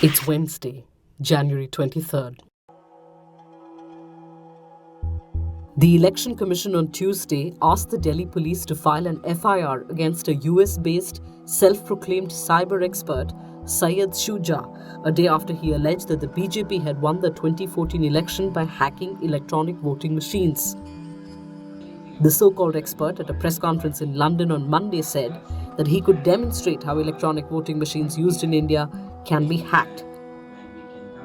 It's Wednesday, January 23rd. The Election Commission on Tuesday asked the Delhi police to file an FIR against a US-based, self-proclaimed cyber expert, Syed Shuja, a day after he alleged that the BJP had won the 2014 election by hacking electronic voting machines. The so-called expert at a press conference in London on Monday said that he could demonstrate how electronic voting machines used in India can be hacked.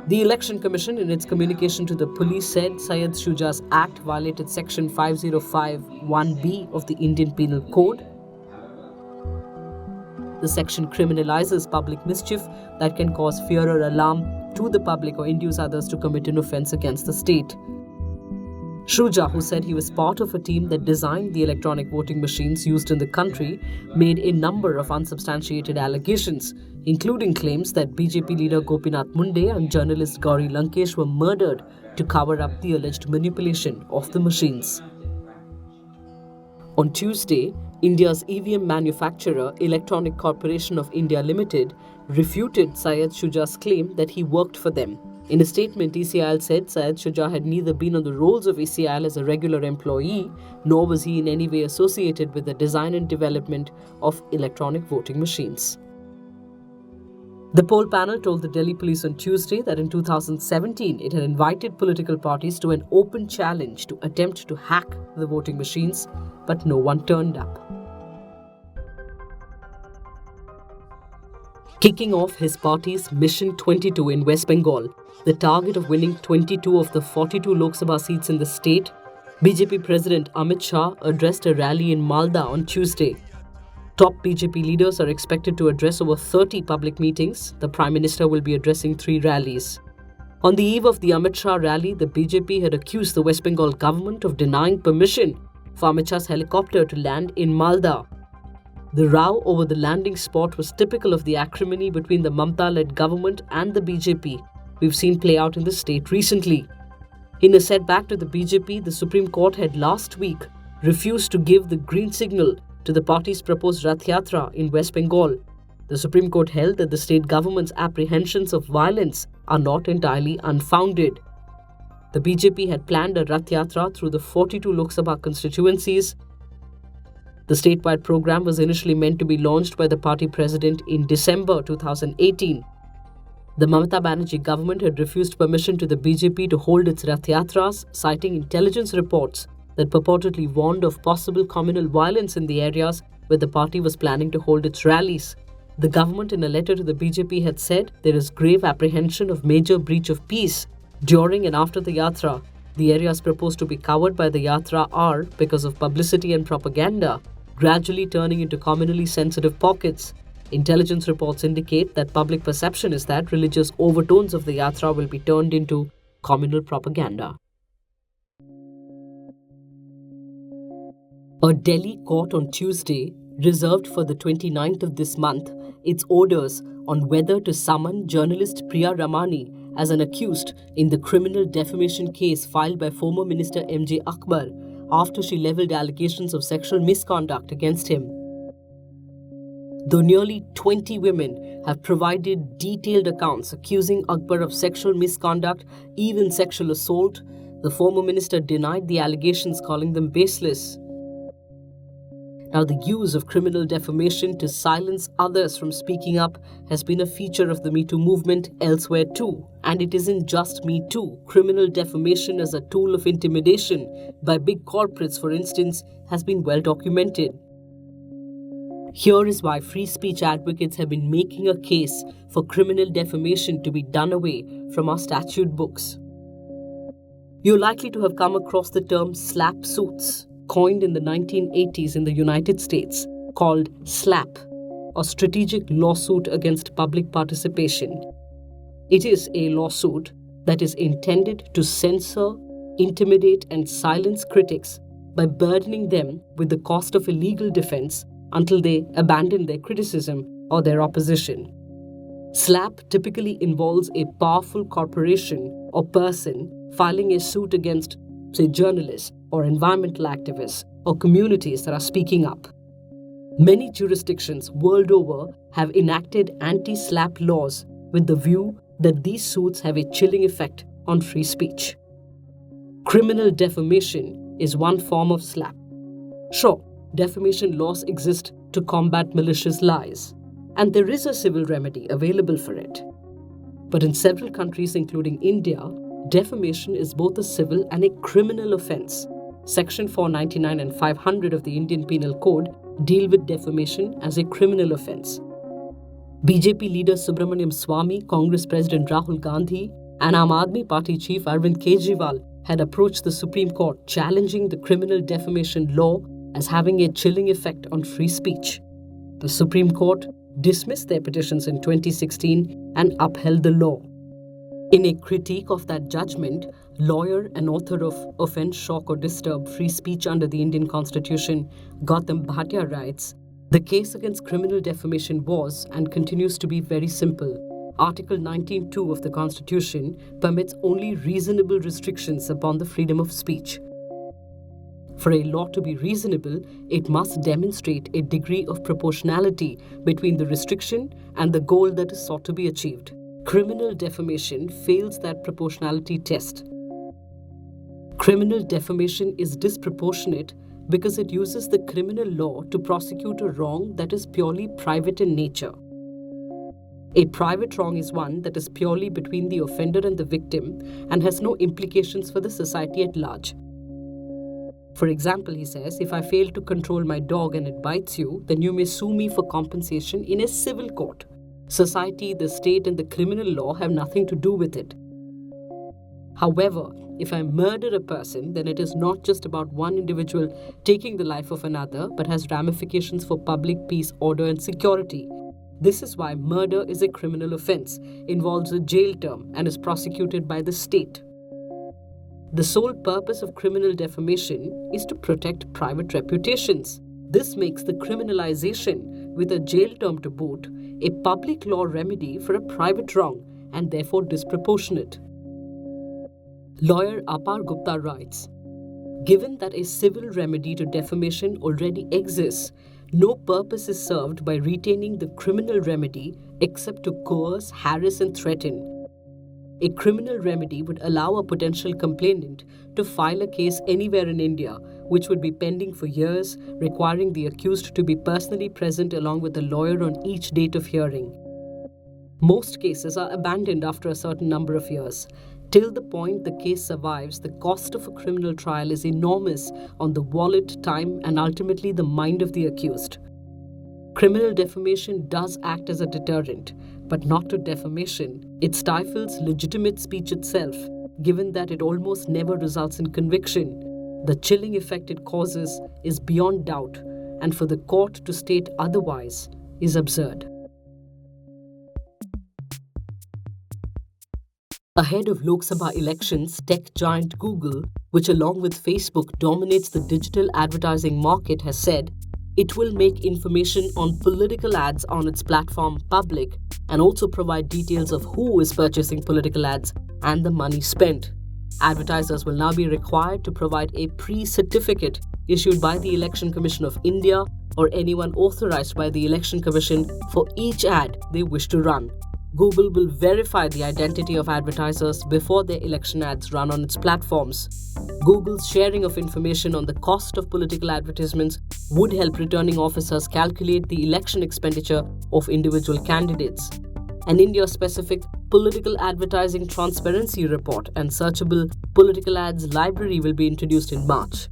The Election Commission, in its communication to the police, said Syed Shuja's act violated Section 5051B of the Indian Penal Code. The section criminalizes public mischief that can cause fear or alarm to the public or induce others to commit an offense against the state. Shuja, who said he was part of a team that designed the electronic voting machines used in the country, made a number of unsubstantiated allegations, including claims that BJP leader Gopinath Munde and journalist Gauri Lankesh were murdered to cover up the alleged manipulation of the machines. On Tuesday, India's EVM manufacturer, Electronic Corporation of India Limited, refuted Syed Shuja's claim that he worked for them. In a statement, ECIL said Syed Shuja had neither been on the rolls of ECIL as a regular employee, nor was he in any way associated with the design and development of electronic voting machines. The poll panel told the Delhi police on Tuesday that in 2017 it had invited political parties to an open challenge to attempt to hack the voting machines, but no one turned up. Kicking off his party's Mission 22 in West Bengal, the target of winning 22 of the 42 Lok Sabha seats in the state, BJP President Amit Shah addressed a rally in Malda on Tuesday. Top BJP leaders are expected to address over 30 public meetings. The Prime Minister will be addressing 3 rallies. On the eve of the Amit Shah rally, the BJP had accused the West Bengal government of denying permission for Amit Shah's helicopter to land in Malda. The row over the landing spot was typical of the acrimony between the Mamata-led government and the BJP we've seen play out in the state recently. In a setback to the BJP, the Supreme Court had last week refused to give the green signal to the party's proposed Rath Yatra in West Bengal. The Supreme Court held that the state government's apprehensions of violence are not entirely unfounded. The BJP had planned a Rath Yatra through the 42 Lok Sabha constituencies. The statewide program was initially meant to be launched by the party president in December 2018. The Mamata Banerjee government had refused permission to the BJP to hold its Rath Yatras, citing intelligence reports that purportedly warned of possible communal violence in the areas where the party was planning to hold its rallies. The government, in a letter to the BJP, had said there is grave apprehension of major breach of peace during and after the Yatra. The areas proposed to be covered by the Yatra are, because of publicity and propaganda, gradually turning into communally sensitive pockets. Intelligence reports indicate that public perception is that religious overtones of the Yatra will be turned into communal propaganda. A Delhi court on Tuesday reserved for the 29th of this month its orders on whether to summon journalist Priya Ramani as an accused in the criminal defamation case filed by former Minister M.J. Akbar after she levelled allegations of sexual misconduct against him. Though nearly 20 women have provided detailed accounts accusing Akbar of sexual misconduct, even sexual assault, the former minister denied the allegations, calling them baseless. Now, the use of criminal defamation to silence others from speaking up has been a feature of the Me Too movement elsewhere too. And it isn't just Me Too. Criminal defamation as a tool of intimidation by big corporates, for instance, has been well documented. Here is why free speech advocates have been making a case for criminal defamation to be done away from our statute books. You're likely to have come across the term slap suits, coined in the 1980s in the United States, called SLAPP, or Strategic Lawsuit Against Public Participation. It is a lawsuit that is intended to censor, intimidate, and silence critics by burdening them with the cost of a legal defense until they abandon their criticism or their opposition. SLAPP typically involves a powerful corporation or person filing a suit against, say, journalists or environmental activists or communities that are speaking up. Many jurisdictions world over have enacted anti-SLAPP laws with the view that these suits have a chilling effect on free speech. Criminal defamation is one form of slap. Sure, defamation laws exist to combat malicious lies, and there is a civil remedy available for it. But in several countries, including India, defamation is both a civil and a criminal offence. Section 499 and 500 of the Indian Penal Code deal with defamation as a criminal offence. BJP leader Subramaniam Swamy, Congress President Rahul Gandhi, and Aam Aadmi Party chief Arvind Kejriwal had approached the Supreme Court challenging the criminal defamation law as having a chilling effect on free speech. The Supreme Court dismissed their petitions in 2016 and upheld the law. In a critique of that judgment, lawyer and author of Offence, Shock or Disturb Free Speech under the Indian Constitution, Gautam Bhatia writes, "The case against criminal defamation was and continues to be very simple. Article 19(2) of the Constitution permits only reasonable restrictions upon the freedom of speech. For a law to be reasonable, it must demonstrate a degree of proportionality between the restriction and the goal that is sought to be achieved. Criminal defamation fails that proportionality test. Criminal defamation is disproportionate because it uses the criminal law to prosecute a wrong that is purely private in nature. A private wrong is one that is purely between the offender and the victim and has no implications for the society at large. For example, he says, if I fail to control my dog and it bites you, then you may sue me for compensation in a civil court. Society, the state, and the criminal law have nothing to do with it. However, if I murder a person, then it is not just about one individual taking the life of another, but has ramifications for public peace, order, and security. This is why murder is a criminal offense, involves a jail term, and is prosecuted by the state. The sole purpose of criminal defamation is to protect private reputations. This makes the criminalization, with a jail term to boot, a public law remedy for a private wrong and therefore disproportionate. Lawyer Apar Gupta writes, given that a civil remedy to defamation already exists, no purpose is served by retaining the criminal remedy except to coerce, harass, and threaten. A criminal remedy would allow a potential complainant to file a case anywhere in India, which would be pending for years, requiring the accused to be personally present along with a lawyer on each date of hearing. Most cases are abandoned after a certain number of years. Till the point the case survives, the cost of a criminal trial is enormous on the wallet, time, and ultimately the mind of the accused. Criminal defamation does act as a deterrent, but not to defamation. It stifles legitimate speech itself, given that it almost never results in conviction. The chilling effect it causes is beyond doubt, and for the court to state otherwise is absurd. Ahead of Lok Sabha elections, tech giant Google, which along with Facebook dominates the digital advertising market, has said it will make information on political ads on its platform public and also provide details of who is purchasing political ads and the money spent. Advertisers will now be required to provide a pre-certificate issued by the Election Commission of India or anyone authorized by the Election Commission for each ad they wish to run. Google will verify the identity of advertisers before their election ads run on its platforms. Google's sharing of information on the cost of political advertisements would help returning officers calculate the election expenditure of individual candidates. An India-specific political advertising transparency report and searchable political ads library will be introduced in March.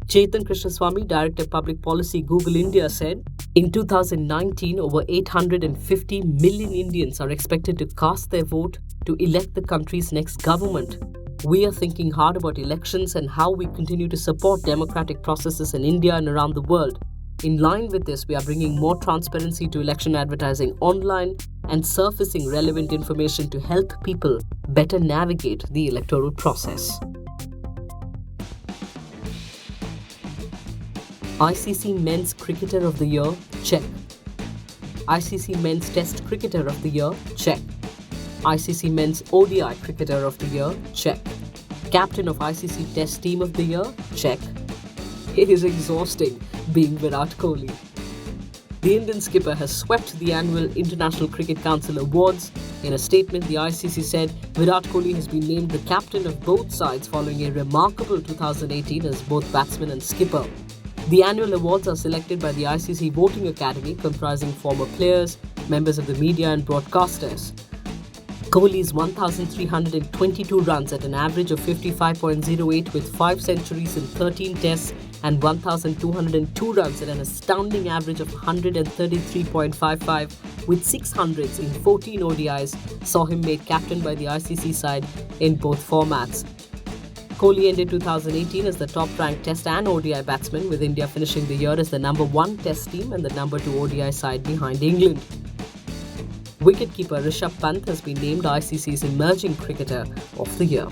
Chetan Krishnaswamy, Director of Public Policy, Google India, said, in 2019, over 850 million Indians are expected to cast their vote to elect the country's next government. We are thinking hard about elections and how we continue to support democratic processes in India and around the world. In line with this, we are bringing more transparency to election advertising online and surfacing relevant information to help people better navigate the electoral process. ICC Men's Cricketer of the Year, check. ICC Men's Test Cricketer of the Year, check. ICC Men's ODI Cricketer of the Year, check. Captain of ICC Test Team of the Year, check. It is exhausting being Virat Kohli. The Indian skipper has swept the annual International Cricket Council Awards, In a statement, the ICC said Virat Kohli has been named the captain of both sides following a remarkable 2018 as both batsman and skipper. The annual awards are selected by the ICC Voting Academy, comprising former players, members of the media and broadcasters. Kohli's 1,322 runs at an average of 55.08 with 5 centuries in 13 tests and 1,202 runs at an astounding average of 133.55 with 6 hundreds in 14 ODIs saw him made captain by the ICC side in both formats. Kohli ended 2018 as the top-ranked Test and ODI batsman, with India finishing the year as the number 1 Test team and the number 2 ODI side behind England. Wicketkeeper Rishabh Pant has been named ICC's Emerging Cricketer of the Year.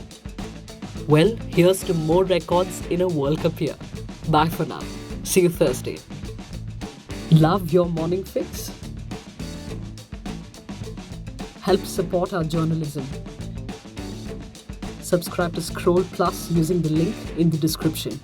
Well, here's to more records in a World Cup year. Bye for now. See you Thursday. Love your morning fix? Help support our journalism. Subscribe to Scroll Plus using the link in the description.